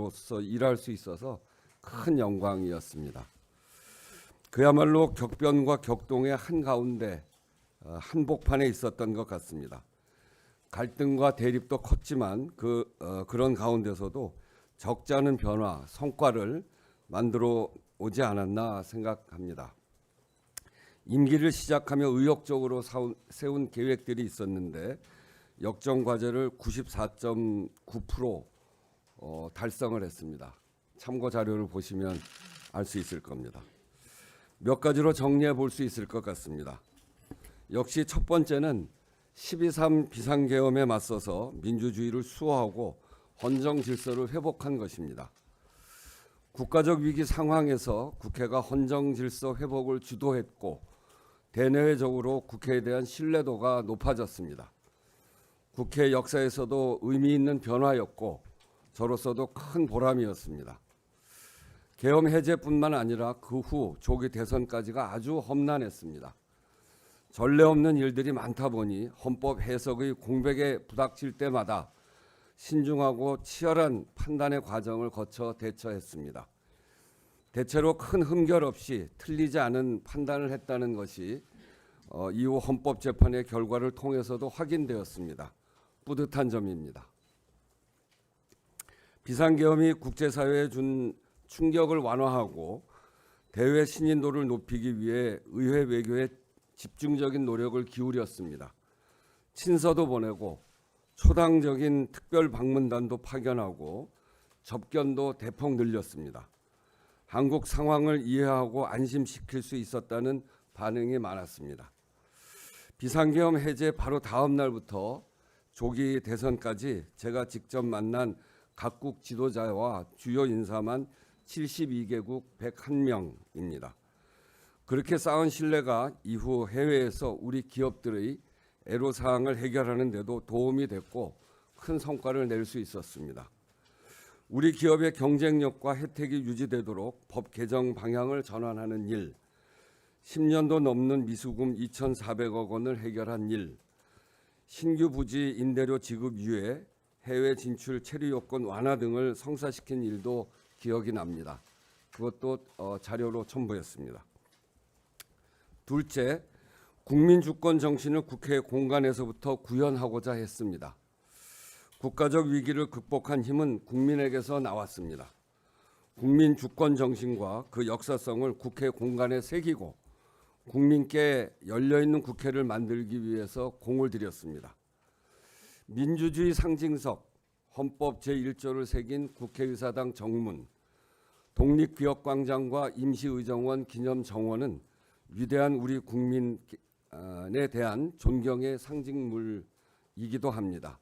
로서 일할 수 있어서 큰 영광이었습니다. 그야말로 격변과 격동의 한가운데 한복판에 있었던 것 같습니다. 갈등과 대립도 컸지만 그런 가운데서도 적지 않은 변화, 성과를 만들어 오지 않았나 생각합니다. 임기를 시작하며 의욕적으로 세운 계획들이 있었는데 역정 과제를 94.9% 달성을 했습니다. 참고 자료를 보시면 알 수 있을 겁니다. 몇 가지로 정리해 볼 수 있을 것 같습니다. 역시 첫 번째는 12.3 비상계엄에 맞서서 민주주의를 수호하고 헌정 질서를 회복한 것입니다. 국가적 위기 상황에서 국회가 헌정 질서 회복을 주도했고 대내외적으로 국회에 대한 신뢰도가 높아졌습니다. 국회 역사에서도 의미 있는 변화였고 저로서도 큰 보람이었습니다. 계엄 해제뿐만 아니라 그 후 조기 대선까지가 아주 험난했습니다. 전례 없는 일들이 많다 보니 헌법 해석의 공백에 부닥칠 때마다 신중하고 치열한 판단의 과정을 거쳐 대처했습니다. 대체로 큰 흠결 없이 틀리지 않은 판단을 했다는 것이 이후 헌법재판의 결과를 통해서도 확인되었습니다. 뿌듯한 점입니다. 비상계엄이 국제사회에 준 충격을 완화하고 대외 신인도를 높이기 위해 의회 외교에 집중적인 노력을 기울였습니다. 친서도 보내고 초당적인 특별 방문단도 파견하고 접견도 대폭 늘렸습니다. 한국 상황을 이해하고 안심시킬 수 있었다는 반응이 많았습니다. 비상계엄 해제 바로 다음 날부터 조기 대선까지 제가 직접 만난 각국 지도자와 주요 인사만 72개국 101명입니다. 그렇게 쌓은 신뢰가 이후 해외에서 우리 기업들의 애로사항을 해결하는 데도 도움이 됐고 큰 성과를 낼 수 있었습니다. 우리 기업의 경쟁력과 혜택이 유지되도록 법 개정 방향을 전환하는 일, 10년도 넘는 미수금 2,400억 원을 해결한 일, 신규 부지 임대료 지급 유예, 해외 진출 체류 요건 완화 등을 성사시킨 일도 기억이 납니다. 그것도 자료로 첨부했습니다. 둘째, 국민 주권 정신을 국회 공간에서부터 구현하고자 했습니다. 국가적 위기를 극복한 힘은 국민에게서 나왔습니다. 국민 주권 정신과 그 역사성을 국회 공간에 새기고 국민께 열려있는 국회를 만들기 위해서 공을 들였습니다. 민주주의 상징석, 헌법 제1조를 새긴 국회의사당 정문, 독립기억광장과 임시의정원 기념정원은 위대한 우리 국민에 대한 존경의 상징물이기도 합니다.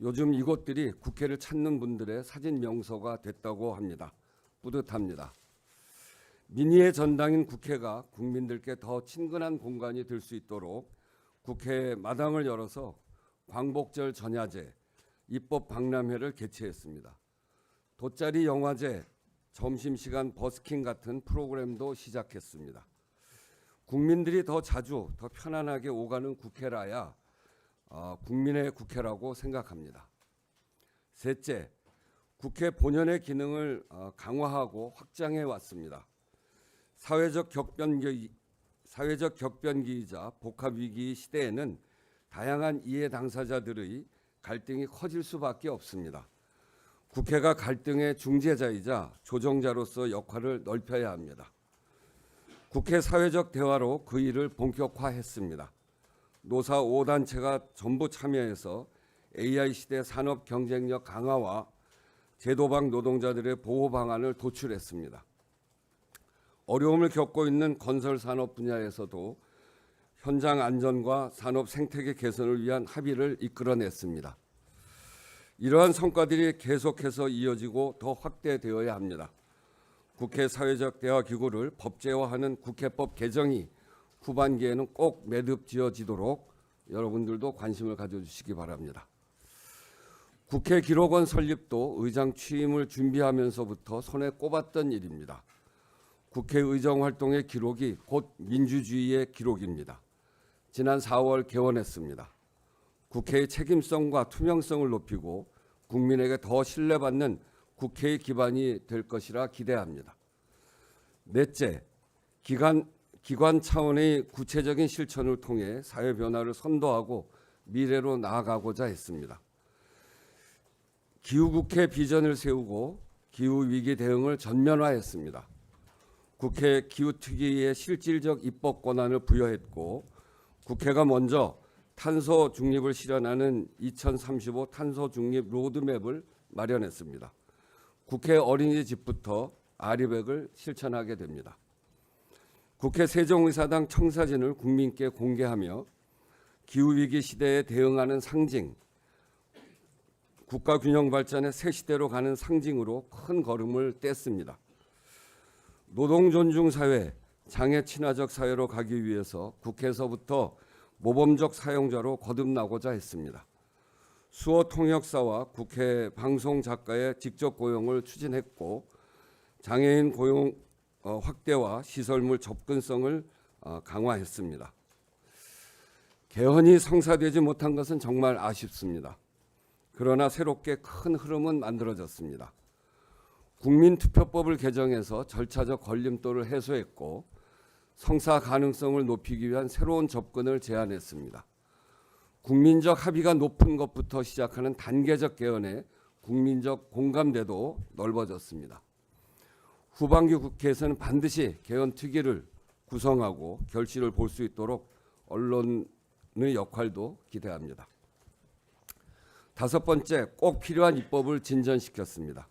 요즘 이곳들이 국회를 찾는 분들의 사진 명소가 됐다고 합니다. 뿌듯합니다. 민의의 전당인 국회가 국민들께 더 친근한 공간이 될 수 있도록 국회 마당을 열어서 광복절 전야제, 입법 박람회를 개최했습니다. 돗자리 영화제, 점심시간 버스킹 같은 프로그램도 시작했습니다. 국민들이 더 자주, 더 편안하게 오가는 국회라야 국민의 국회라고 생각합니다. 셋째, 국회 본연의 기능을 강화하고 확장해 왔습니다. 사회적 격변기이자 복합위기 시대에는 다양한 이해 당사자들의 갈등이 커질 수밖에 없습니다. 국회가 갈등의 중재자이자 조정자로서 역할을 넓혀야 합니다. 국회 사회적 대화로 그 일을 본격화했습니다. 노사 5단체가 전부 참여해서 AI 시대 산업 경쟁력 강화와 제도방 노동자들의 보호 방안을 도출했습니다. 어려움을 겪고 있는 건설 산업 분야에서도 현장 안전과 산업 생태계 개선을 위한 합의를 이끌어냈습니다. 이러한 성과들이 계속해서 이어지고 더 확대되어야 합니다. 국회 사회적 대화 기구를 법제화하는 국회법 개정이 후반기에는 꼭 매듭지어지도록 여러분들도 관심을 가져주시기 바랍니다. 국회 기록원 설립도 의장 취임을 준비하면서부터 손에 꼽았던 일입니다. 국회 의정 활동의 기록이 곧 민주주의의 기록입니다. 지난 4월 개원했습니다. 국회의 책임성과 투명성을 높이고 국민에게 더 신뢰받는 국회의 기반이 될 것이라 기대합니다. 넷째, 기관 차원의 구체적인 실천을 통해 사회 변화를 선도하고 미래로 나아가고자 했습니다. 기후국회 비전을 세우고 기후위기 대응을 전면화했습니다. 국회 기후특위에 실질적 입법 권한을 부여했고 국회가 먼저 탄소 중립을 실현하는 2035 탄소 중립 로드맵을 마련했습니다. 국회 어린이집부터 아리백을 실천하게 됩니다. 국회 세종의사당 청사진을 국민께 공개하며 기후위기 시대에 대응하는 상징, 국가균형 발전의 새 시대로 가는 상징으로 큰 걸음을 뗐습니다. 노동존중 사회, 장애 친화적 사회로 가기 위해서 국회에서부터 모범적 사용자로 거듭나고자 했습니다. 수어 통역사와 국회 방송 작가의 직접 고용을 추진했고 장애인 고용 확대와 시설물 접근성을 강화했습니다. 개헌이 성사되지 못한 것은 정말 아쉽습니다. 그러나 새롭게 큰 흐름은 만들어졌습니다. 국민투표법을 개정해서 절차적 걸림돌을 해소했고 성사 가능성을 높이기 위한 새로운 접근을 제안했습니다. 국민적 합의가 높은 것부터 시작하는 단계적 개헌에 국민적 공감대도 넓어졌습니다. 후반기 국회에서는 반드시 개헌 특위를 구성하고 결실을 볼 수 있도록 언론의 역할도 기대합니다. 다섯 번째, 꼭 필요한 입법을 진전시켰습니다.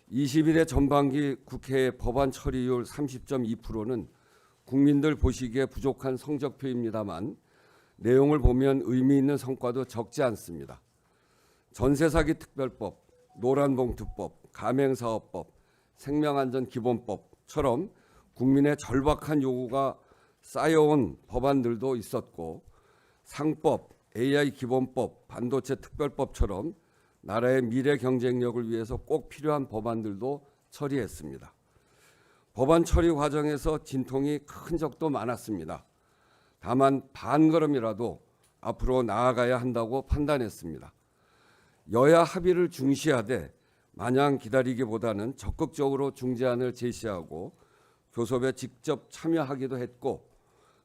21회 전반기 국회의 법안 처리율 30.2%는 국민들 보시기에 부족한 성적표입니다만 내용을 보면 의미 있는 성과도 적지 않습니다. 전세사기 특별법, 노란봉투법, 생명안전기본법처럼 국민의 절박한 요구가 쌓여온 법안들도 있었고 상법, AI 기본법, 반도체 특별법처럼 나라의 미래 경쟁력을 위해서 꼭 필요한 법안들도 처리했습니다. 법안 처리 과정에서 진통이 큰 적도 많았습니다. 다만 반걸음이라도 앞으로 나아가야 한다고 판단했습니다. 여야 합의를 중시하되 마냥 기다리기보다는 적극적으로 중재안을 제시하고 교섭에 직접 참여하기도 했고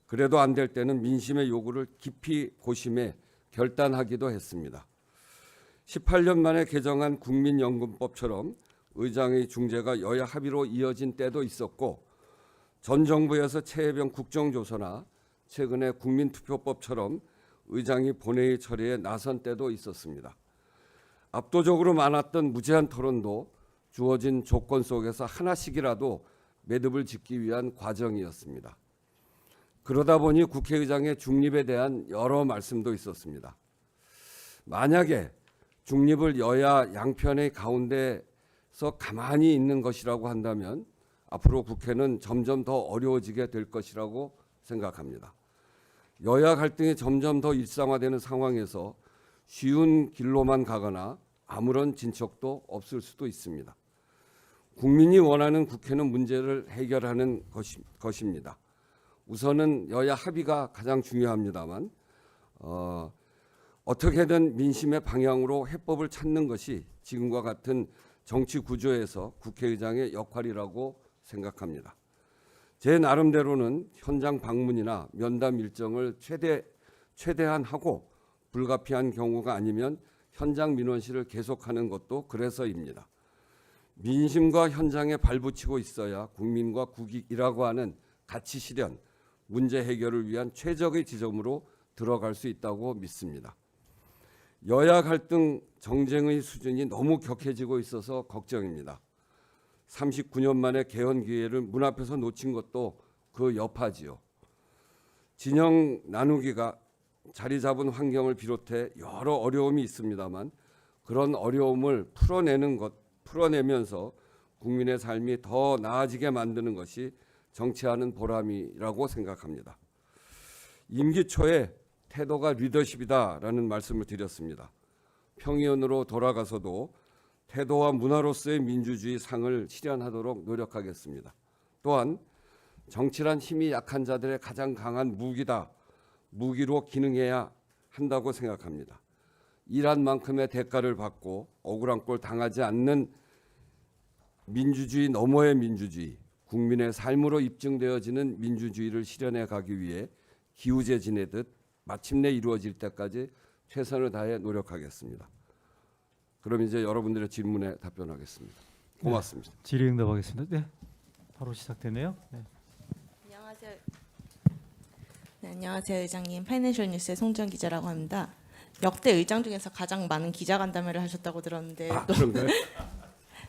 그래도 안 될 때는 민심의 요구를 깊이 고심해 결단하기도 했습니다. 18년 만에 개정한 국민연금법처럼 의장의 중재가 여야 합의로 이어진 때도 있었고 전 정부에서 최혜병 국정조사나 최근에 국민투표법처럼 의장이 본회의 처리에 나선 때도 있었습니다. 압도적으로 많았던 무제한 토론도 주어진 조건 속에서 하나씩이라도 매듭을 짓기 위한 과정이었습니다. 그러다 보니 국회의장의 중립에 대한 여러 말씀도 있었습니다. 만약에 중립을 여야 양편의 가운데서 가만히 있는 것이라고 한다면 앞으로 국회는 점점 더 어려워지게 될 것이라고 생각합니다. 여야 갈등이 점점 더 일상화되는 상황에서 쉬운 길로만 가거나 아무런 진척도 없을 수도 있습니다. 국민이 원하는 국회는 문제를 해결하는 것입니다. 우선은 여야 합의가 가장 중요합니다만 어떻게든 민심의 방향으로 해법을 찾는 것이 지금과 같은 정치 구조에서 국회의장의 역할이라고 생각합니다. 제 나름대로는 현장 방문이나 면담 일정을 최대한 하고 불가피한 경우가 아니면 현장 민원실을 계속하는 것도 그래서입니다. 민심과 현장에 발붙이고 있어야 국민과 국익이라고 하는 가치 실현, 문제 해결을 위한 최적의 지점으로 들어갈 수 있다고 믿습니다. 여야 갈등 정쟁의 수준이 너무 격해지고 있어서 걱정입니다. 39년 만에 개헌 기회를 문 앞에서 놓친 것도 그 여파지요. 진영 나누기가 자리 잡은 환경을 비롯해 여러 어려움이 있습니다만 그런 어려움을 풀어내면서 국민의 삶이 더 나아지게 만드는 것이 정치하는 보람이라고 생각합니다. 임기 초에 태도가 리더십이다라는 말씀을 드렸습니다. 평의원으로 돌아가서도 태도와 문화로서의 민주주의 상을 실현하도록 노력하겠습니다. 또한 정치란 힘이 약한 자들의 가장 강한 무기로 기능해야 한다고 생각합니다. 일한 만큼의 대가를 받고 억울한 꼴 당하지 않는 민주주의 너머의 민주주의, 국민의 삶으로 입증되어지는 민주주의를 실현해 가기 위해 기우제 지내듯 마침내 이루어질 때까지 최선을 다해 노력하겠습니다. 그럼 이제 여러분들의 질문에 답변하겠습니다. 고맙습니다. 네, 질의응답하겠습니다. 네, 바로 시작되네요. 네. 안녕하세요. 네, 안녕하세요, 의장님. 파이낸셜 뉴스의 송지연 기자라고 합니다. 역대 의장 중에서 가장 많은 기자간담회를 하셨다고 들었는데 그런가요?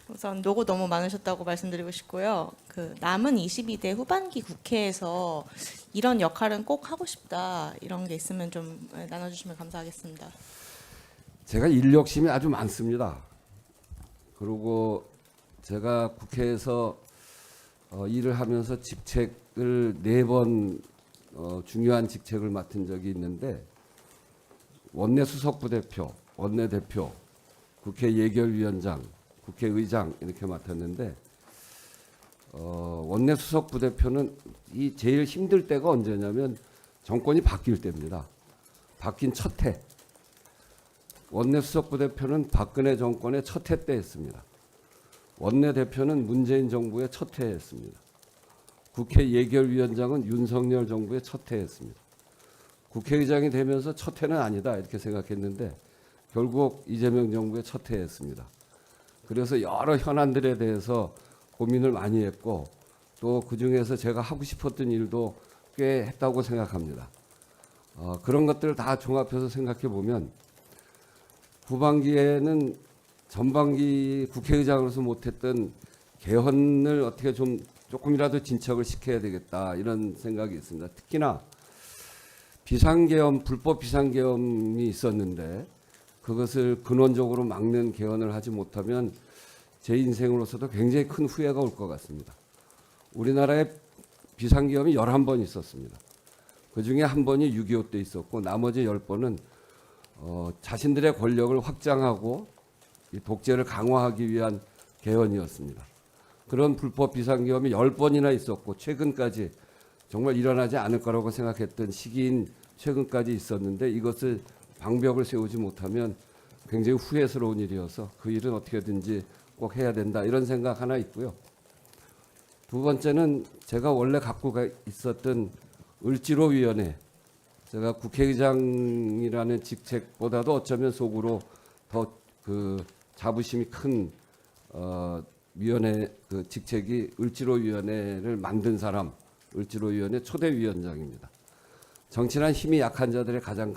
우선 노고 너무 많으셨다고 말씀드리고 싶고요. 그 남은 22대 후반기 국회에서 이런 역할은 꼭 하고 싶다 이런 게 있으면 좀 나눠주시면 감사하겠습니다. 제가 인력심이 아주 많습니다. 그리고 제가 국회에서 일을 하면서 직책을 4번 중요한 직책을 맡은 적이 있는데 원내 수석부대표, 원내대표, 국회 예결위원장, 국회의장 이렇게 맡았는데 원내 수석부대표는 이 제일 힘들 때가 언제냐면 정권이 바뀔 때입니다. 바뀐 첫 해. 원내 수석부대표는 박근혜 정권의 첫 해 때 했습니다. 원내대표는 문재인 정부의 첫 해 했습니다. 국회 예결위원장은 윤석열 정부의 첫 해 했습니다. 국회의장이 되면서 첫 해는 아니다 이렇게 생각했는데 결국 이재명 정부의 첫 해 했습니다. 그래서 여러 현안들에 대해서 고민을 많이 했고 또 그중에서 제가 하고 싶었던 일도 꽤 했다고 생각합니다. 그런 것들을 다 종합해서 생각해 보면 후반기에는 전반기 국회의장으로서 못했던 개헌을 어떻게 좀 조금이라도 진척을 시켜야 되겠다 이런 생각이 있습니다. 특히나 비상계엄, 불법 비상계엄이 있었는데 그것을 근원적으로 막는 개헌을 하지 못하면 제 인생으로서도 굉장히 큰 후회가 올 것 같습니다. 우리나라에 비상계엄이 11번 있었습니다. 그중에 한 번이 6.25 때 있었고 나머지 10번은 자신들의 권력을 확장하고 이 독재를 강화하기 위한 개헌이었습니다. 그런 불법 비상계엄이 10번이나 있었고 최근까지 정말 일어나지 않을 거라고 생각했던 시기인 최근까지 있었는데 이것을 방벽을 세우지 못하면 굉장히 후회스러운 일이어서 그 일은 어떻게든지 꼭 해야 된다 이런 생각 하나 있고요. 두 번째는 제가 원래 갖고 있었던 을지로위원회, 제가 국회의장이라는 직책보다도 어쩌면 속으로 더 그 자부심이 큰 위원회 그 직책이 을지로위원회를 만든 사람, 을지로위원회 초대위원장입니다. 정치란 힘이 약한 자들의 가장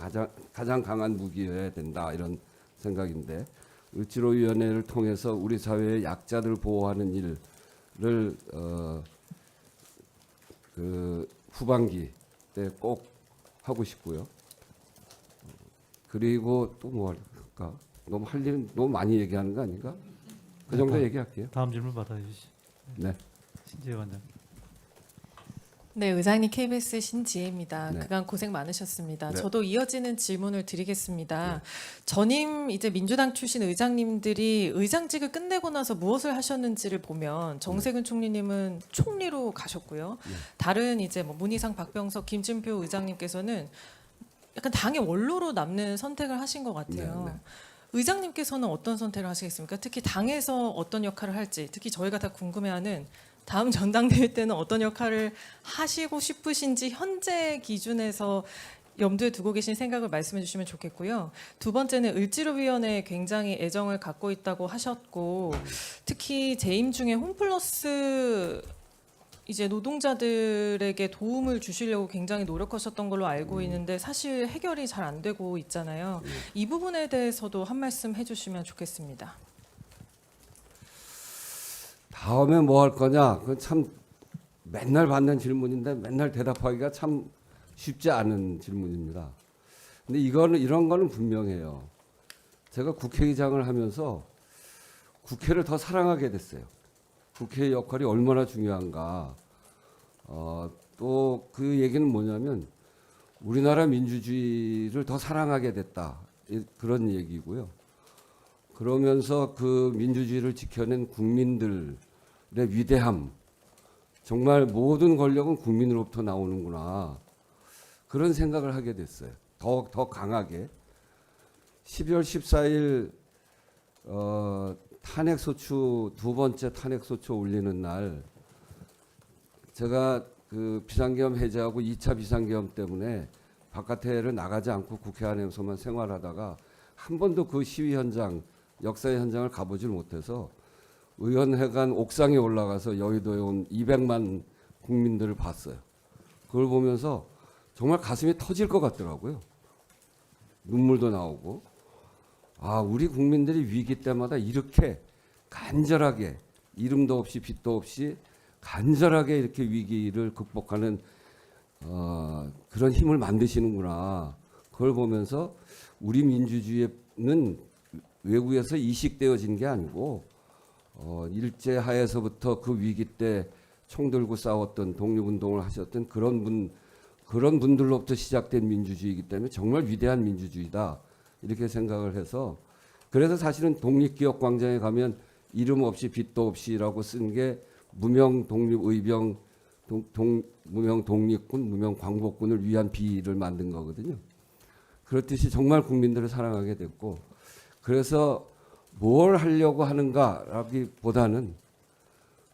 강한 무기여야 된다 이런 생각인데 을지로위원회를 통해서 우리 사회의 약자들 보호하는 일을 그 후반기 때 꼭 하고 싶고요. 그리고 또 뭐 할까? 너무 할 일 너무 많이 얘기하는 거 아닌가? 그 정도 얘기할게요. 다음 질문 받아주시죠. 네. 신지혜 원장. 네, 의장님 KBS 신지혜입니다. 네. 그간 고생 많으셨습니다. 네. 저도 이어지는 질문을 드리겠습니다. 전임 이제 민주당 출신 의장님들이 의장직을 끝내고 나서 무엇을 하셨는지를 보면 정세균 총리님은 총리로 가셨고요. 다른 이제 뭐 문희상, 박병석, 김진표 의장님께서는 약간 당의 원로로 남는 선택을 하신 것 같아요. 네, 네. 의장님께서는 어떤 선택을 하시겠습니까? 특히 당에서 어떤 역할을 할지, 특히 저희가 다 궁금해하는 다음 전당대회 때는 어떤 역할을 하시고 싶으신지 현재 기준에서 염두에 두고 계신 생각을 말씀해 주시면 좋겠고요. 두 번째는 을지로위원회에 굉장히 애정을 갖고 있다고 하셨고 특히 재임 중에 홈플러스 이제 노동자들에게 도움을 주시려고 굉장히 노력하셨던 걸로 알고 있는데 사실 해결이 잘 안 되고 있잖아요. 이 부분에 대해서도 한 말씀 해주시면 좋겠습니다. 다음에 뭐 할 거냐? 그 참 맨날 받는 질문인데 맨날 대답하기가 참 쉽지 않은 질문입니다. 근데 이런 거는 분명해요. 제가 국회의장을 하면서 국회를 더 사랑하게 됐어요. 국회의 역할이 얼마나 중요한가. 또 그 얘기는 뭐냐면 우리나라 민주주의를 더 사랑하게 됐다. 그런 얘기고요. 그러면서 그 민주주의를 지켜낸 국민들의 위대함, 정말 모든 권력은 국민으로부터 나오는구나. 그런 생각을 하게 됐어요. 더 강하게. 12월 14일 탄핵소추 두 번째 탄핵소추 올리는 날 제가 그 비상계엄 해제하고 2차 비상계엄 때문에 바깥에를 나가지 않고 국회 안에서만 생활하다가 한 번도 그 시위 현장, 역사의 현장을 가보질 못해서 의원회관 옥상에 올라가서 여의도에 온 200만 국민들을 봤어요. 그걸 보면서 정말 가슴이 터질 것 같더라고요. 눈물도 나오고. 아, 우리 국민들이 위기 때마다 이렇게 간절하게 이름도 없이 빛도 없이 간절하게 이렇게 위기를 극복하는 그런 힘을 만드시는구나. 그걸 보면서 우리 민주주의는 외국에서 이식되어진 게 아니고 일제 하에서부터 그 위기 때 총 들고 싸웠던 독립운동을 하셨던 그런 분들로부터 시작된 민주주의이기 때문에 정말 위대한 민주주의다 이렇게 생각을 해서 그래서 사실은 독립기억광장에 가면 이름 없이 빛도 없이라고 쓴 게 무명 독립의병 무명 독립군 무명 광복군을 위한 비를 만든 거거든요. 그렇듯이 정말 국민들을 사랑하게 됐고 그래서 뭘 하려고 하는가라기보다는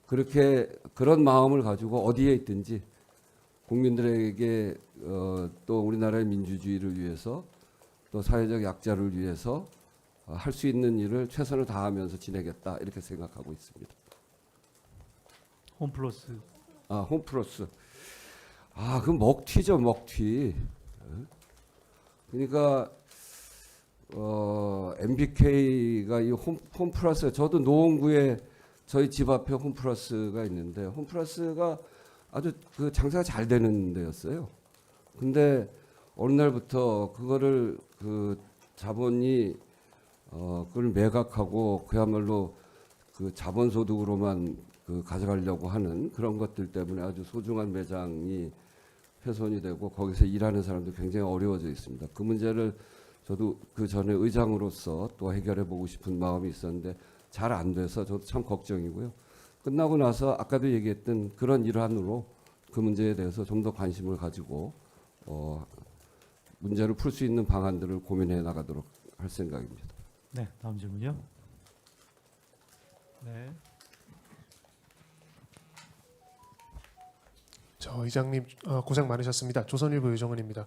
그렇게 그런 마음을 가지고 어디에 있든지 국민들에게 또 우리나라의 민주주의를 위해서 또 사회적 약자를 위해서 할 수 있는 일을 최선을 다하면서 지내겠다 이렇게 생각하고 있습니다. 홈플러스. 홈플러스. 그 먹튀죠, 먹튀. 그러니까 MBK가 이 홈플러스 저도 노원구에 저희 집 앞에 홈플러스가 있는데 홈플러스가 아주 그 장사가 잘 되는 데였어요. 근데 어느 날부터 그거를 그 자본이 그걸 매각하고 그야말로 그 자본소득으로만 그 가져가려고 하는 그런 것들 때문에 아주 소중한 매장이 훼손이 되고 거기서 일하는 사람도 굉장히 어려워져 있습니다. 그 문제를 저도 그 전에 의장으로서 또 해결해 보고 싶은 마음이 있었는데 잘 안 돼서 저도 참 걱정이고요. 끝나고 나서 아까도 얘기했던 그런 일환으로 그 문제에 대해서 좀 더 관심을 가지고 문제를 풀 수 있는 방안들을 고민해 나가도록 할 생각입니다. 네, 다음 질문요. 네. 저 의장님 고생 많으셨습니다. 조선일보 유정은입니다.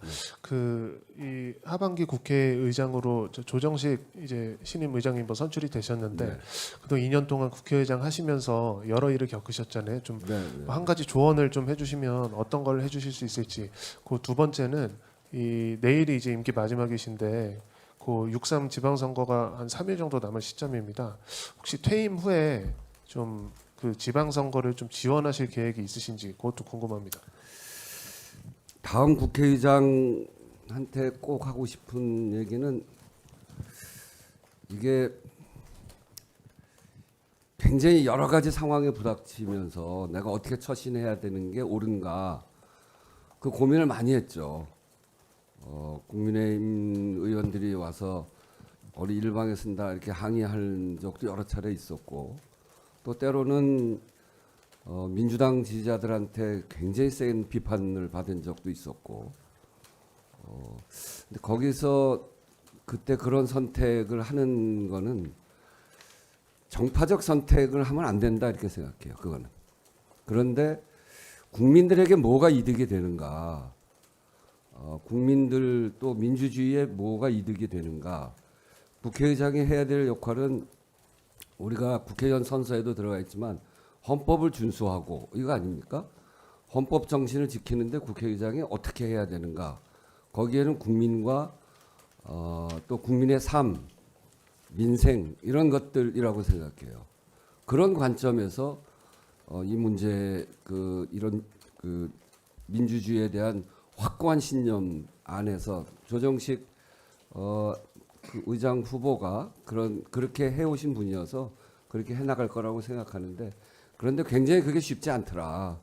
이 하반기 국회의장으로 조정식 이제 신임 의장님 선출이 되셨는데 네. 그동안 2년 동안 국회의장 하시면서 여러 일을 겪으셨잖아요. 좀 한 가지 조언을 좀 해주시면 어떤 걸 해주실 수 있을지. 그 두 번째는 이 내일이 이제 임기 마지막이신데 그 6.3 지방선거가 한 3일 정도 남은 시점입니다. 혹시 퇴임 후에 좀 그 지방선거를 좀 지원하실 계획이 있으신지 그것도 궁금합니다. 다음 국회의장한테 꼭 하고 싶은 얘기는 이게 굉장히 여러 가지 상황에 부닥치면서 내가 어떻게 처신해야 되는 게 옳은가 그 고민을 많이 했죠. 국민의힘 의원들이 와서 우리 일방에 쓴다 이렇게 항의할 적도 여러 차례 있었고 또 때로는 민주당 지지자들한테 굉장히 센 비판을 받은 적도 있었고 근데 거기서 그때 그런 선택을 하는 거는 정파적 선택을 하면 안 된다 이렇게 생각해요. 그거는. 그런데 국민들에게 뭐가 이득이 되는가 국민들 또 민주주의에 뭐가 이득이 되는가 국회의장이 해야 될 역할은 우리가 국회의원 선서에도 들어가 있지만 헌법을 준수하고 이거 아닙니까? 헌법 정신을 지키는데 국회의장이 어떻게 해야 되는가? 거기에는 국민과 또 국민의 삶, 민생 이런 것들이라고 생각해요. 그런 관점에서 이 문제 이런 민주주의에 대한 확고한 신념 안에서 조정식 그 의장 후보가 그렇게 해오신 분이어서 그렇게 해나갈 거라고 생각하는데 그런데 굉장히 그게 쉽지 않더라.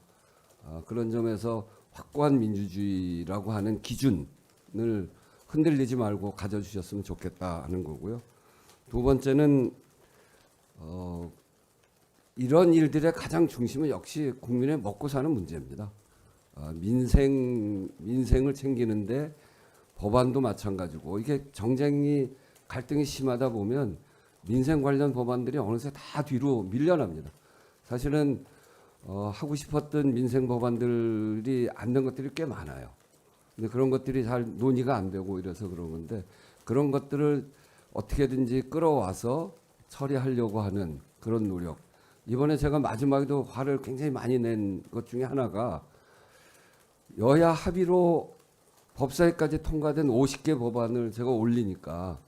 그런 점에서 확고한 민주주의라고 하는 기준을 흔들리지 말고 가져주셨으면 좋겠다 하는 거고요. 두 번째는 이런 일들의 가장 중심은 역시 국민의 먹고 사는 문제입니다. 민생을 챙기는데 법안도 마찬가지고 이게 정쟁이 갈등이 심하다 보면 민생 관련 법안들이 어느새 다 뒤로 밀려납니다. 사실은 하고 싶었던 민생 법안들이 안 된 것들이 꽤 많아요. 근데 그런 것들이 잘 논의가 안 되고 이래서 그런 건데 그런 것들을 어떻게든지 끌어와서 처리하려고 하는 그런 노력. 이번에 제가 마지막에도 화를 굉장히 많이 낸 것 중에 하나가 여야 합의로 법사위까지 통과된 50개 법안을 제가 올리니까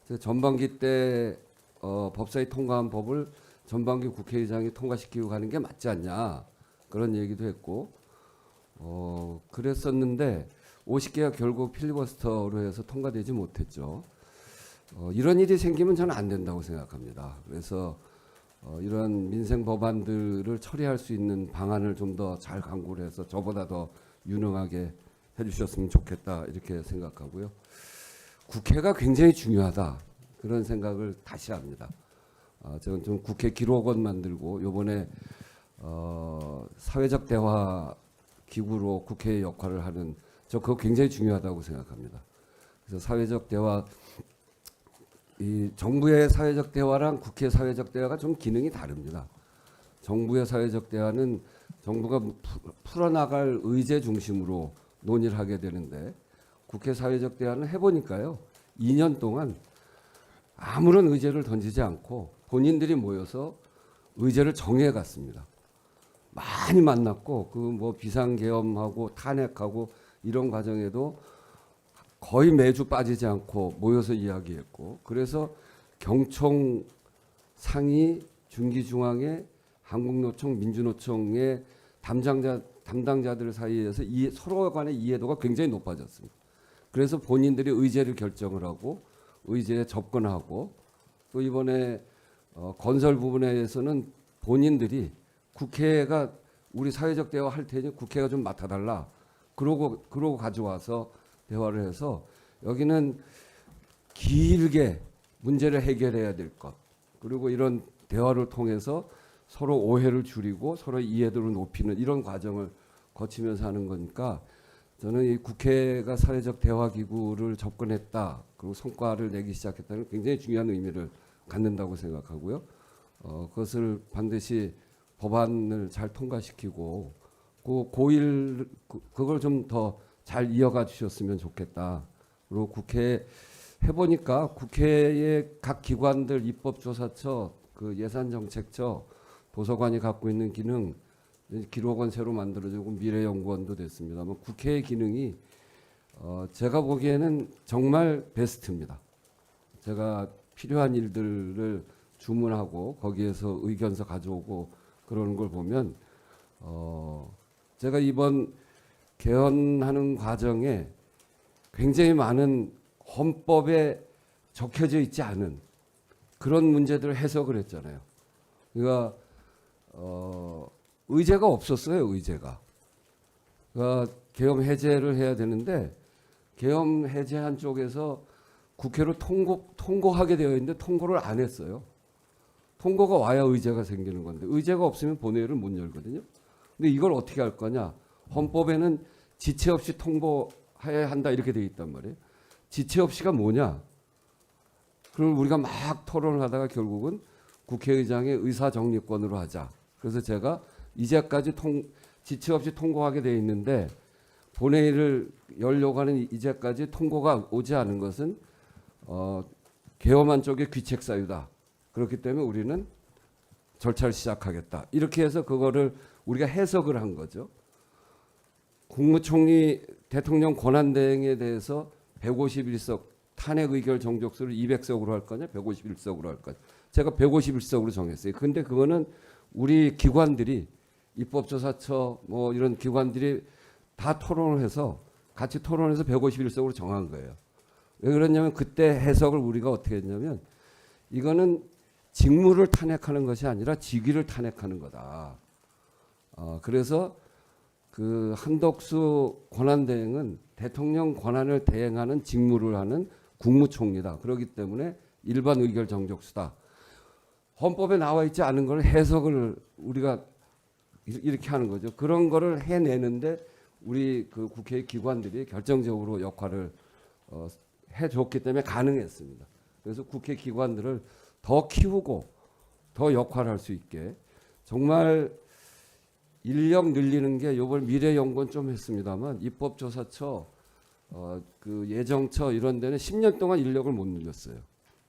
제가 전반기 때 법사위 통과한 법을 전반기 국회의장이 통과시키고 가는 게 맞지 않냐 그런 얘기도 했고 그랬었는데 50개가 결국 필리버스터로 해서 통과되지 못했죠. 이런 일이 생기면 저는 안 된다고 생각합니다. 그래서 이런 민생 법안들을 처리할 수 있는 방안을 좀 더 잘 강구를 해서 저보다 더 유능하게 해주셨으면 좋겠다 이렇게 생각하고요. 국회가 굉장히 중요하다 그런 생각을 다시 합니다. 저는 좀 국회 기록원 만들고 이번에 사회적 대화 기구로 국회의 역할을 하는 저 그거 굉장히 중요하다고 생각합니다. 그래서 사회적 대화 이 정부의 사회적 대화랑 국회 사회적 대화가 좀 기능이 다릅니다. 정부의 사회적 대화는 정부가 풀어나갈 의제 중심으로 논의를 하게 되는데 국회 사회적 대화는 해보니까요. 2년 동안 아무런 의제를 던지지 않고 본인들이 모여서 의제를 정해갔습니다. 많이 만났고 그 뭐 비상계엄하고 탄핵하고 이런 과정에도 거의 매주 빠지지 않고 모여서 이야기했고 그래서 경총 상위 중기중앙회 한국노총 민주노총의 담당자들 사이에서 서로 간의 이해도가 굉장히 높아졌습니다. 그래서 본인들이 의제를 결정을 하고 의제에 접근하고 또 이번에 건설 부분에서는 본인들이 국회가 우리 사회적 대화 할 테니 국회가 좀 맡아달라 그러고 가져와서 대화를 해서 여기는 길게 문제를 해결해야 될 것 그리고 이런 대화를 통해서 서로 오해를 줄이고 서로 이해도를 높이는 이런 과정을 거치면서 하는 거니까 저는 이 국회가 사회적 대화 기구를 접근했다 그리고 성과를 내기 시작했다는 굉장히 중요한 의미를 갖는다고 생각하고요. 그것을 반드시 법안을 잘 통과시키고 그 고일 그걸 좀 더 잘 이어가 주셨으면 좋겠다. 그리고 국회 해보니까 국회의 각 기관들 입법조사처, 그 예산정책처, 도서관이 갖고 있는 기능, 기록원 새로 만들어지고 미래연구원도 됐습니다만 국회의 기능이 제가 보기에는 정말 베스트입니다. 제가 필요한 일들을 주문하고 거기에서 의견서 가져오고 그러는 걸 보면 제가 이번 개헌하는 과정에 굉장히 많은 헌법에 적혀져 있지 않은 그런 문제들을 해석을 했잖아요. 그러니까 의제가 없었어요. 의제가. 그러니까 계엄 해제를 해야 되는데 계엄 해제한 쪽에서 국회로 통고하게 되어 있는데 통고를 안 했어요. 통고가 와야 의제가 생기는 건데 의제가 없으면 본회의를 못 열거든요. 근데 이걸 어떻게 할 거냐? 헌법에는 지체 없이 통보해야 한다 이렇게 돼 있단 말이에요. 지체 없이가 뭐냐? 그걸 우리가 막 토론을 하다가 결국은 국회의장의 의사정리권으로 하자. 그래서 제가 이제까지 지체 없이 통고하게 돼 있는데 본회의를 열려고 하는 이제까지 통고가 오지 않은 것은 계엄한 쪽의 귀책 사유다. 그렇기 때문에 우리는 절차를 시작하겠다. 이렇게 해서 그거를 우리가 해석을 한 거죠. 국무총리 대통령 권한대행에 대해서 151석 탄핵 의결 정족수를 200석으로 할 거냐 151석으로 할 거냐. 제가 151석으로 정했어요. 근데 그거는 우리 기관들이 입법조사처 뭐 이런 기관들이 다 토론을 해서 같이 토론해서 151석으로 정한 거예요. 왜 그러냐면 그때 해석을 우리가 어떻게 했냐면 이거는 직무를 탄핵하는 것이 아니라 직위를 탄핵하는 거다. 그래서 그 한덕수 권한대행은 대통령 권한을 대행하는 직무를 하는 국무총리다. 그렇기 때문에 일반 의결 정족수다. 헌법에 나와 있지 않은 걸 해석을 우리가 이렇게 하는 거죠. 그런 거를 해내는데 우리 그 국회 기관들이 결정적으로 역할을 해줬기 때문에 가능했습니다. 그래서 국회 기관들을 더 키우고 더 역할할 수 있게 정말 인력 늘리는 게 요번 미래연구원 좀 했습니다만 입법조사처 그 예정처 이런 데는 10년 동안 인력을 못 늘렸어요.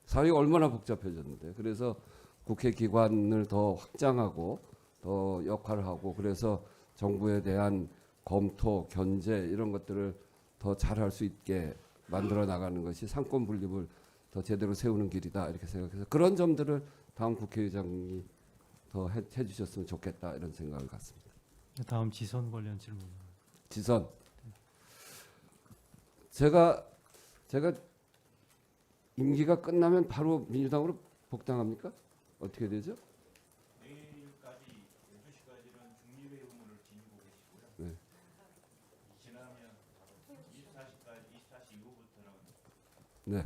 사회가 얼마나 복잡해졌는데. 그래서 국회 기관을 더 확장하고 더 역할을 하고 그래서 정부에 대한 검토, 견제 이런 것들을 더 잘할 수 있게 만들어 나가는 것이 상권 분립을 더 제대로 세우는 길이다 이렇게 생각해서 그런 점들을 다음 국회의장이 더 해주셨으면 좋겠다 이런 생각을 갖습니다. 다음 지선 관련 질문. 지선. 제가 임기가 끝나면 바로 민주당으로 복당합니까? 어떻게 되죠? 내일까지 12시까지는 중립의 의무를 지니고 계시고요. 네. 지나면 24시 이후부터는 네.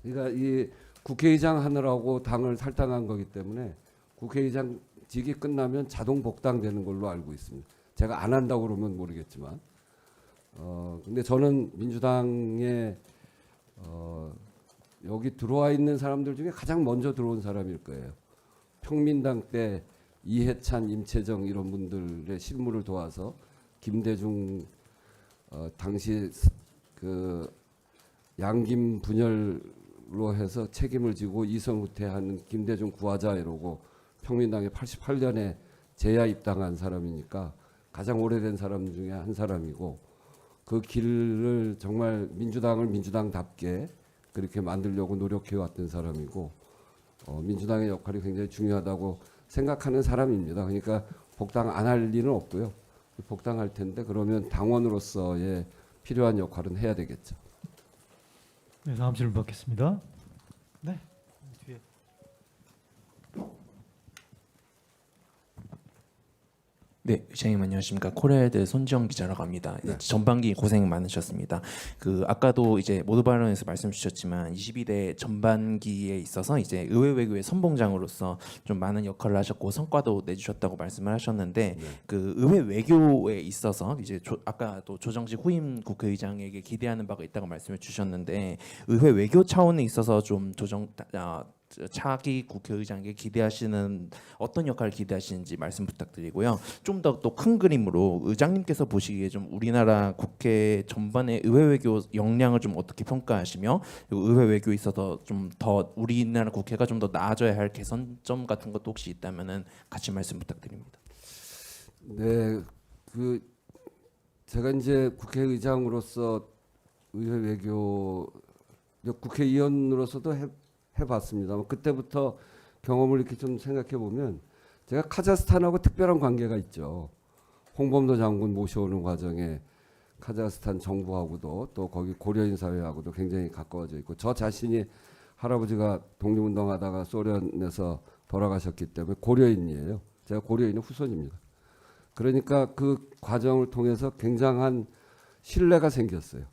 그러니까 이 국회의장 하느라고 당을 탈당한 거기 때문에 국회의장직이 끝나면 자동 복당되는 걸로 알고 있습니다. 제가 안 한다고 그러면 모르겠지만, 근데 저는 민주당에 여기 들어와 있는 사람들 중에 가장 먼저 들어온 사람일 거예요. 평민당 때 이해찬, 임채정 이런 분들의 실무를 도와서 김대중 당시 그 양김 분열로 해서 책임을 지고 이성후퇴하는 김대중 구하자 이러고 평민당에 88년에 재야 입당한 사람이니까 가장 오래된 사람 중에 한 사람이고 그 길을 정말 민주당을 민주당답게 그렇게 만들려고 노력해왔던 사람이고 민주당의 역할이 굉장히 중요하다고 생각하는 사람입니다. 그러니까 복당 안 할 리는 없고요. 복당할 텐데 그러면 당원으로서의 필요한 역할은 해야 되겠죠. 네, 다음 질문 받겠습니다. 네, 뒤에. 네, 의장님 안녕하십니까. 코리아드 손지영 기자라고 합니다. 네. 전반기 고생 많으셨습니다. 그 아까도 이제 모두 발언에서 말씀 주셨지만 22대 전반기에 있어서 이제 의회 외교의 선봉장으로서 좀 많은 역할을 하셨고 성과도 내주셨다고 말씀을 하셨는데 네. 그 의회 외교에 있어서 이제 아까 또 조정식 후임 국회의장에게 기대하는 바가 있다고 말씀을 주셨는데 의회 외교 차원에 있어서 좀 차기 국회의장에게 기대하시는 어떤 역할을 기대하시는지 말씀 부탁드리고요. 좀 더 또 큰 그림으로 의장님께서 보시기에 좀 우리나라 국회 전반의 의회 외교 역량을 좀 어떻게 평가하시며 그리고 의회 외교에 있어서 좀 더 우리나라 국회가 좀 더 나아져야 할 개선점 같은 것도 혹시 있다면은 같이 말씀 부탁드립니다. 네, 그 제가 이제 국회의장으로서 의회 외교 국회의원으로서도 해봤습니다. 그때부터 경험을 이렇게 좀 생각해 보면 제가 카자흐스탄하고 특별한 관계가 있죠. 홍범도 장군 모셔오는 과정에 카자흐스탄 정부하고도 또 거기 고려인 사회하고도 굉장히 가까워져 있고 저 자신이 할아버지가 독립운동하다가 소련에서 돌아가셨기 때문에 고려인이에요. 제가 고려인의 후손입니다. 그러니까 그 과정을 통해서 굉장한 신뢰가 생겼어요.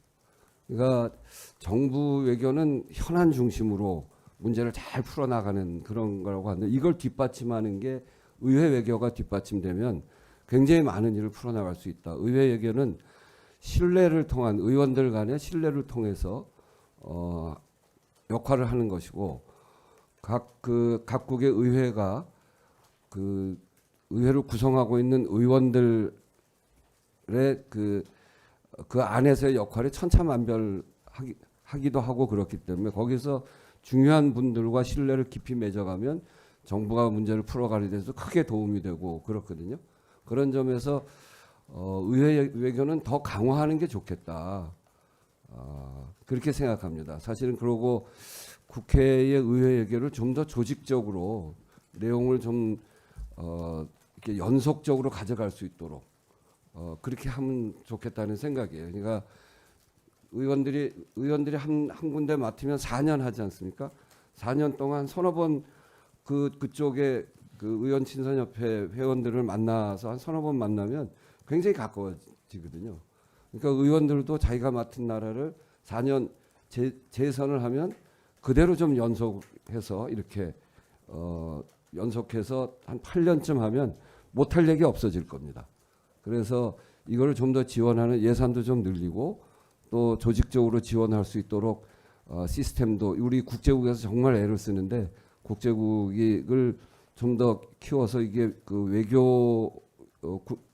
그러니까 정부 외교는 현안 중심으로 문제를 잘 풀어나가는 그런 거라고 하는데 이걸 뒷받침하는 게 의회 외교가 뒷받침되면 굉장히 많은 일을 풀어나갈 수 있다. 의회 외교는 신뢰를 통한 의원들 간의 신뢰를 통해서 역할을 하는 것이고 각국의 의회가 그 의회를 구성하고 있는 의원들의 그 안에서의 역할이 천차만별하기도 하고 그렇기 때문에 거기서 중요한 분들과 신뢰를 깊이 맺어가면 정부가 문제를 풀어가는 데서 크게 도움이 되고 그렇거든요. 그런 점에서 의회 외교는 더 강화하는 게 좋겠다. 그렇게 생각합니다. 사실은 그러고 국회의 의회 외교를 좀 더 조직적으로 내용을 좀 이렇게 연속적으로 가져갈 수 있도록 그렇게 하면 좋겠다는 생각이에요. 그러니까 의원들이 한 군데 맡으면 4년 하지 않습니까? 4년 동안 서너 번 그쪽에 그 의원 친선협회 회원들을 만나서 한 서너 번 만나면 굉장히 가까워지거든요. 그러니까 의원들도 자기가 맡은 나라를 4년 재선을 하면 그대로 좀 연속해서 이렇게 연속해서 한 8년쯤 하면 못할 얘기 없어질 겁니다. 그래서 이걸 좀 더 지원하는 예산도 좀 늘리고 또 조직적으로 지원할 수 있도록 시스템도 우리 국제국에서 정말 애를 쓰는데 국제국을 좀 더 키워서 이게 그 외교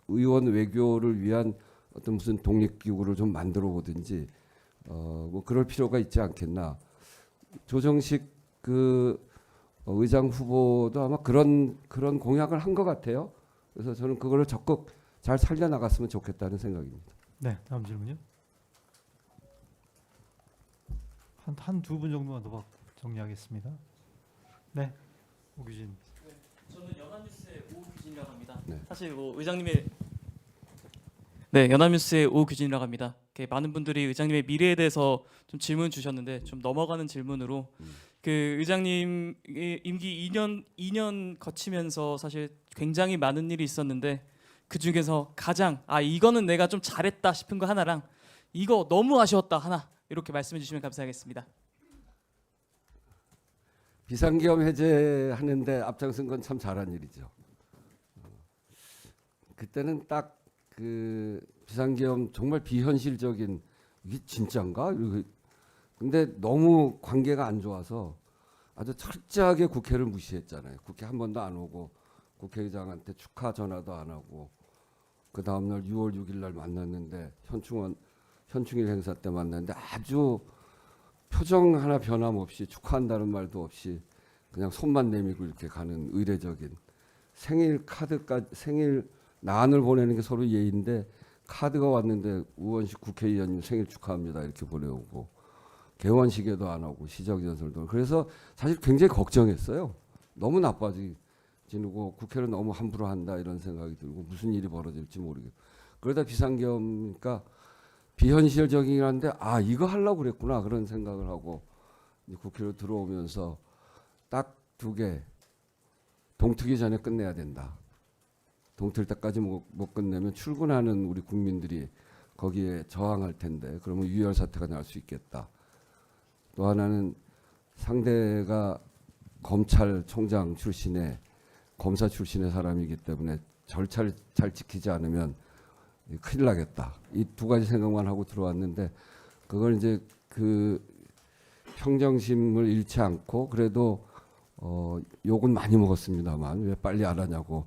의원 외교를 위한 어떤 무슨 독립기구를 좀 만들어 보든지 뭐 그럴 필요가 있지 않겠나. 조정식 그 의장 후보도 아마 그런 공약을 한 것 같아요. 그래서 저는 그거를 적극 잘 살려 나갔으면 좋겠다는 생각입니다. 네, 다음 질문요. 한 두 분 정도만 더 정리하겠습니다. 네, 오규진. 저는 연합뉴스의 오규진이라고 합니다. 네. 사실 뭐 의장님의 연합뉴스의 오규진이라고 합니다. 이렇게 많은 분들이 의장님의 미래에 대해서 좀 질문 주셨는데 좀 넘어가는 질문으로 그 의장님 임기 2년 거치면서 사실 굉장히 많은 일이 있었는데 그 중에서 가장 이거는 내가 좀 잘했다 싶은 거 하나랑 이거 너무 아쉬웠다 하나 이렇게 말씀해 주시면 감사하겠습니다. 비상계엄 해제하는데 앞장선 건 참 잘한 일이죠. 그때는 딱 그 비상계엄 정말 비현실적인 이게 진짜인가? 근데 너무 관계가 안 좋아서 아주 철저하게 국회를 무시했잖아요. 국회 한 번도 안 오고 국회의장한테 축하 전화도 안 하고 그 다음 날 6월 6일 날 만났는데 현충일 행사 때 만났는데 아주 표정 하나 변함없이 축하한다는 말도 없이 그냥 손만 내밀고 이렇게 가는 의례적인 생일 카드까지 생일 난을 보내는 게 서로 예의인데 카드가 왔는데 우원식 국회의원님 생일 축하합니다 이렇게 보내오고 개원식에도 안 하고 시정연설도 그래서 사실 굉장히 걱정했어요. 너무 나빠지고 국회를 너무 함부로 한다 이런 생각이 들고 무슨 일이 벌어질지 모르겠고 그러다 비상계엄이니까 비현실적이긴 한데 이거 하려고 그랬구나 그런 생각을 하고 국회로 들어오면서 딱 2개 동트기 전에 끝내야 된다. 동틀 때까지 못 끝내면 출근하는 우리 국민들이 거기에 저항할 텐데 그러면 유혈 사태가 날 수 있겠다. 또 하나는 상대가 검찰총장 출신의 검사 출신의 사람이기 때문에 절차를 잘 지키지 않으면 큰일 나겠다. 이 2가지 생각만 하고 들어왔는데 그걸 이제 그 평정심을 잃지 않고 그래도 욕은 많이 먹었습니다만 왜 빨리 안 하냐고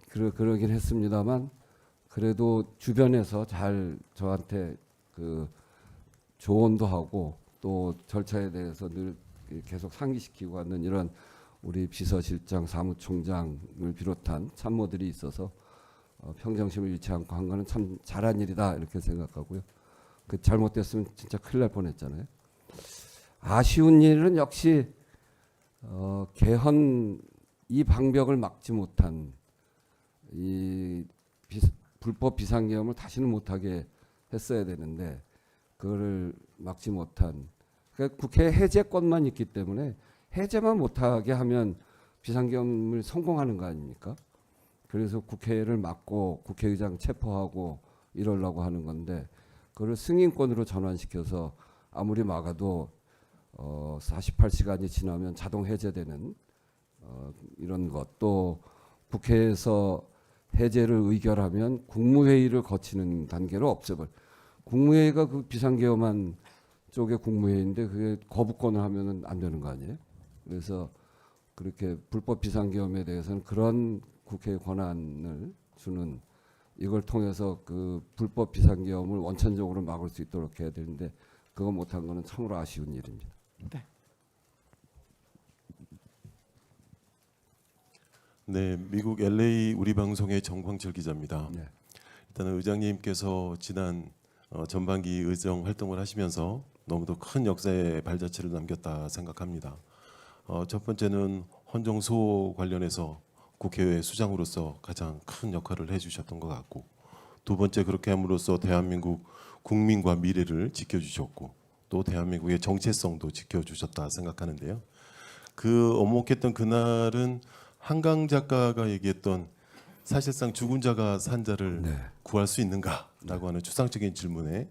그러긴 했습니다만 그래도 주변에서 잘 저한테 그 조언도 하고 또 절차에 대해서 늘 계속 상기시키고 하는 이런 우리 비서실장 사무총장을 비롯한 참모들이 있어서 평정심을 잃지 않고 한 거는 참 잘한 일이다 이렇게 생각하고요. 그 잘못됐으면 진짜 큰일 날 뻔했잖아요. 아쉬운 일은 역시 개헌 이 방벽을 막지 못한 이 불법 비상계엄을 다시는 못하게 했어야 되는데 그거를 막지 못한 그러니까 국회 해제권만 있기 때문에 해제만 못하게 하면 비상계엄을 성공하는 거 아닙니까? 그래서 국회를 막고 국회의장 체포하고 이러려고 하는 건데 그걸 승인권으로 전환시켜서 아무리 막아도 48시간이 지나면 자동 해제되는 이런 것 또 국회에서 해제를 의결하면 국무회의를 거치는 단계로 없애버려. 국무회의가 그 비상계엄한 쪽의 국무회의인데 그게 거부권을 하면은 안 되는 거 아니에요? 그래서 그렇게 불법 비상계엄에 대해서는 그런 국회의 권한을 주는 이걸 통해서 그 불법 비상계엄을 원천적으로 막을 수 있도록 해야 되는데 그거 못한 거는 참으로 아쉬운 일입니다. 네, 미국 LA 우리 방송의 정광철 기자입니다. 네. 일단은 의장님께서 지난 전반기 의정 활동을 하시면서 너무도 큰 역사의 발자취를 남겼다 생각합니다. 첫 번째는 헌정수호 관련해서 국회의 수장으로서 가장 큰 역할을 해주셨던 것 같고, 두 번째 그렇게 함으로써 대한민국 국민과 미래를 지켜주셨고, 또 대한민국의 정체성도 지켜주셨다 생각하는데요. 그 엄혹했던 그날은 한강 작가가 얘기했던 사실상 죽은 자가 산 자를 구할 수 있는가라고 하는 추상적인 질문에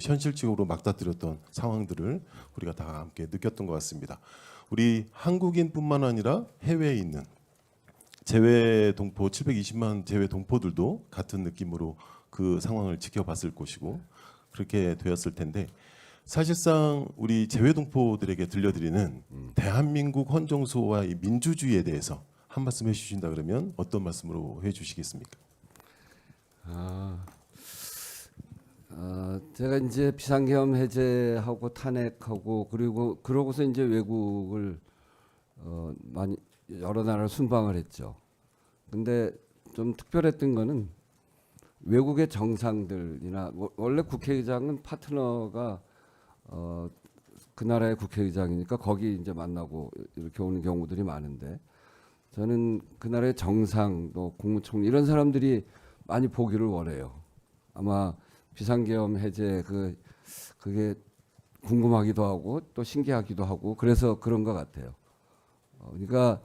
현실적으로 맞닥뜨렸던 상황들을 우리가 다 함께 느꼈던 것 같습니다. 우리 한국인뿐만 아니라 해외에 있는 재외 동포 720만 재외 동포들도 같은 느낌으로 그 상황을 지켜봤을 것이고 그렇게 되었을 텐데 사실상 우리 재외동포들에게 들려드리는 대한민국 헌정수호와 이 민주주의에 대해서 한 말씀 해주신다 그러면 어떤 말씀으로 해주시겠습니까? 제가 이제 비상계엄 해제하고 탄핵하고 그리고 그러고서 이제 외국을 많이 여러 나라를 순방을 했죠. 근데 좀 특별했던 거는 외국의 정상들이나 원래 국회의장은 파트너가 그 나라의 국회의장이니까 거기 이제 만나고 이렇게 오는 경우들이 많은데 저는 그 나라의 정상 또 국무총리 이런 사람들이 많이 보기를 원해요. 아마 비상계엄 해제 그게 궁금하기도 하고 또 신기하기도 하고 그래서 그런 것 같아요. 그러니까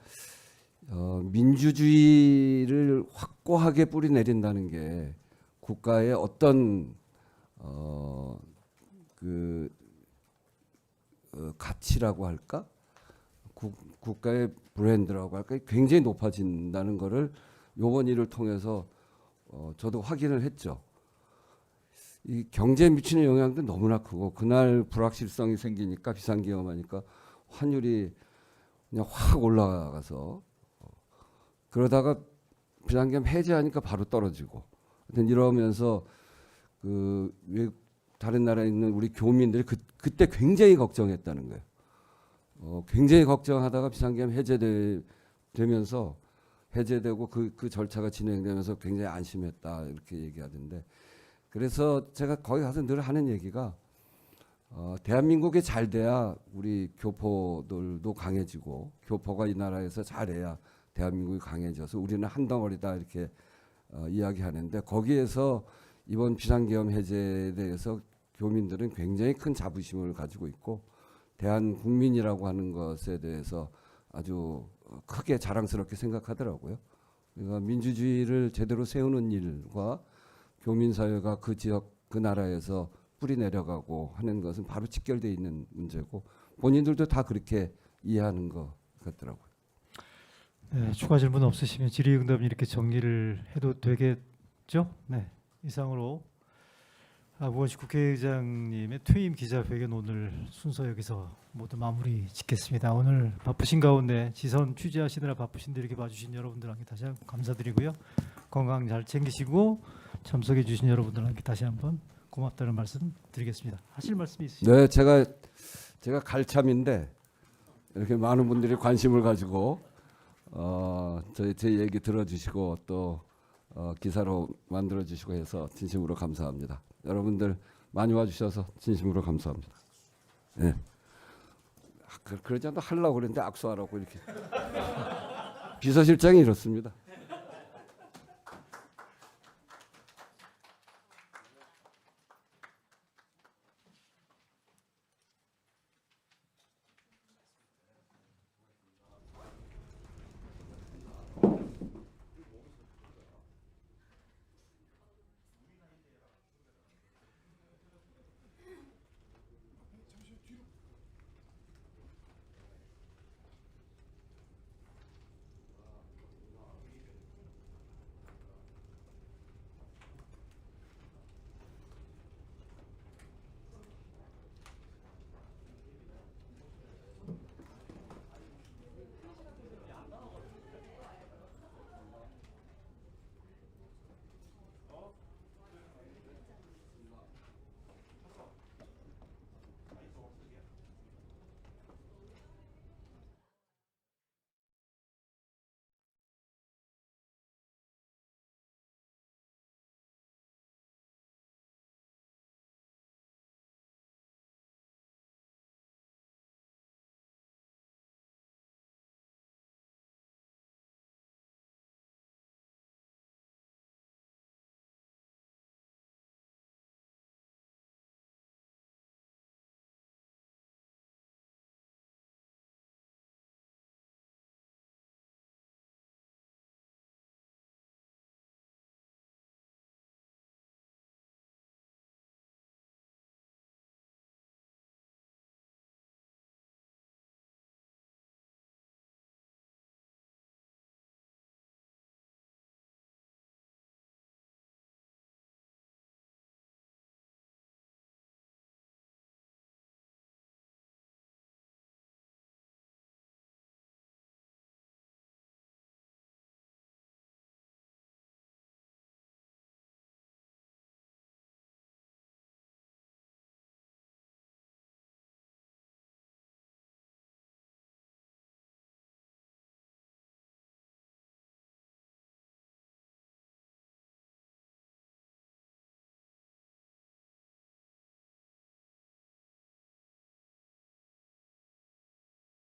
민주주의를 확고하게 뿌리내린다는 게 국가의 어떤 가치라고 할까? 국가의 브랜드라고 할까? 굉장히 높아진다는 거를 요번 일을 통해서 저도 확인을 했죠. 이 경제에 미치는 영향도 너무나 크고 그날 불확실성이 생기니까 비상계엄하니까 환율이 그냥 확 올라가서 그러다가 비상계엄 해제하니까 바로 떨어지고 이러면서 다른 나라에 있는 우리 교민들이 그때 굉장히 걱정했다는 거예요. 굉장히 걱정하다가 비상계엄 해제되면서 해제되고 그 절차가 진행되면서 굉장히 안심했다 이렇게 얘기하던데 그래서 제가 거기 가서 늘 하는 얘기가 대한민국이 잘 돼야 우리 교포들도 강해지고 교포가 이 나라에서 잘해야 대한민국이 강해져서 우리는 한 덩어리다 이렇게 이야기하는데 거기에서 이번 비상계엄 해제에 대해서 교민들은 굉장히 큰 자부심을 가지고 있고 대한국민이라고 하는 것에 대해서 아주 크게 자랑스럽게 생각하더라고요. 그러니까 민주주의를 제대로 세우는 일과 교민사회가 그 지역 그 나라에서 뿌리 내려가고 하는 것은 바로 직결되어 있는 문제고 본인들도 다 그렇게 이해하는 것 같더라고요. 네, 추가 질문 없으시면 질의응답 이렇게 정리를 해도 되겠죠? 네, 이상으로 우원식 국회의장님의 퇴임 기자회견 오늘 순서 여기서 모두 마무리 짓겠습니다. 오늘 바쁘신 가운데 지선 취재하시느라 바쁘신데 이렇게 봐주신 여러분들께 다시 한번 감사드리고요. 건강 잘 챙기시고 참석해 주신 여러분들께 다시 한번 고맙다는 말씀 드리겠습니다. 하실 말씀이 있으시죠? 네, 제가 갈참인데 이렇게 많은 분들이 관심을 가지고 제 얘기 들어주시고 또 기사로 만들어 주시고 해서 진심으로 감사합니다. 여러분들 많이 와주셔서 진심으로 감사합니다. 네. 그러지 않아도 하려고 그랬는데 악수하라고 이렇게 비서실장이 이렇습니다.